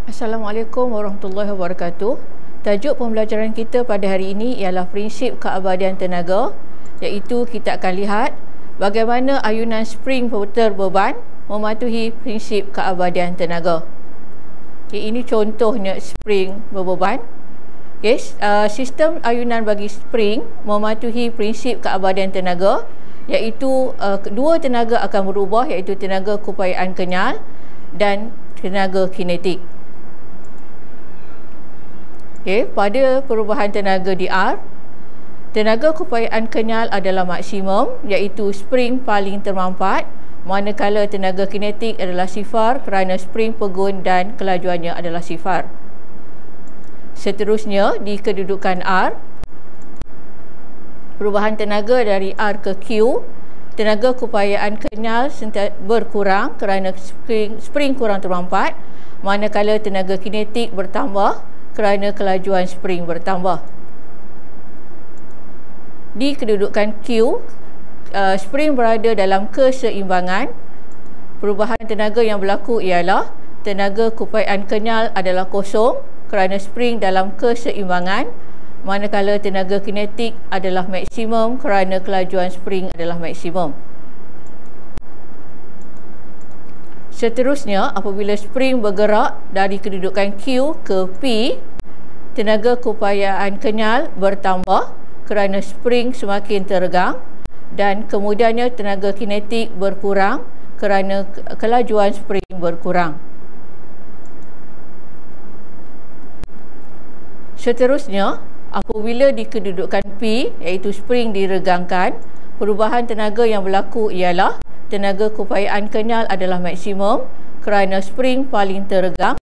Assalamualaikum warahmatullahi wabarakatuh. Tajuk pembelajaran kita pada hari ini ialah prinsip keabadian tenaga, iaitu kita akan lihat bagaimana ayunan spring putar beban mematuhi prinsip keabadian tenaga. Ini contohnya spring berbeban. Sistem ayunan bagi spring mematuhi prinsip keabadian tenaga, iaitu dua tenaga akan berubah, iaitu tenaga keupayaan kenyal dan tenaga kinetik. Pada perubahan tenaga di R, tenaga keupayaan kenyal adalah maksimum, iaitu spring paling termampat, manakala tenaga kinetik adalah sifar kerana spring pegun dan kelajuannya adalah sifar. Seterusnya, di kedudukan R, perubahan tenaga dari R ke Q, tenaga keupayaan kenyal berkurang kerana spring kurang termampat, manakala tenaga kinetik bertambah kerana kelajuan spring bertambah. Di kedudukan Q, spring berada dalam keseimbangan. Perubahan tenaga yang berlaku ialah tenaga keupayaan kenyal adalah kosong kerana spring dalam keseimbangan, manakala tenaga kinetik adalah maksimum kerana kelajuan spring adalah maksimum. Seterusnya, apabila spring bergerak dari kedudukan Q ke P, tenaga keupayaan kenyal bertambah kerana spring semakin teregang, dan kemudiannya tenaga kinetik berkurang kerana kelajuan spring berkurang. Seterusnya, apabila di kedudukan P, iaitu spring diregangkan, perubahan tenaga yang berlaku ialah tenaga keupayaan kenyal adalah maksimum kerana spring paling teregang,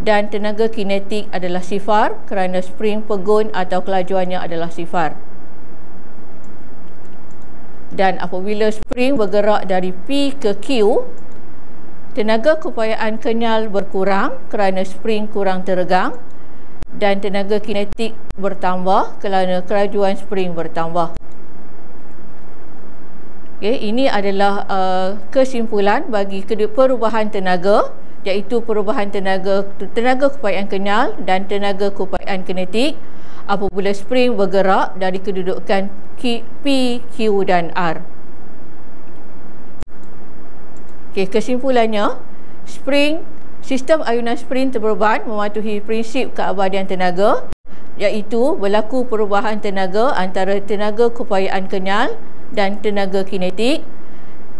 dan tenaga kinetik adalah sifar kerana spring pegun atau kelajuannya adalah sifar. Dan apabila spring bergerak dari P ke Q, tenaga keupayaan kenyal berkurang kerana spring kurang teregang, dan tenaga kinetik bertambah kerana kelajuan spring bertambah. Ini adalah kesimpulan bagi perubahan tenaga, iaitu perubahan tenaga keupayaan kenyal dan tenaga keupayaan kinetik apabila spring bergerak dari kedudukan P, Q dan R. Kesimpulannya, sistem ayunan spring terbeban mematuhi prinsip keabadian tenaga, iaitu berlaku perubahan tenaga antara tenaga keupayaan kenyal dan tenaga kinetik,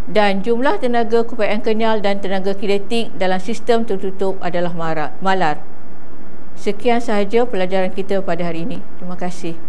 dan jumlah tenaga keupayaan kenyal dan tenaga kinetik dalam sistem tertutup adalah malar. Sekian sahaja pelajaran kita pada hari ini. Terima kasih.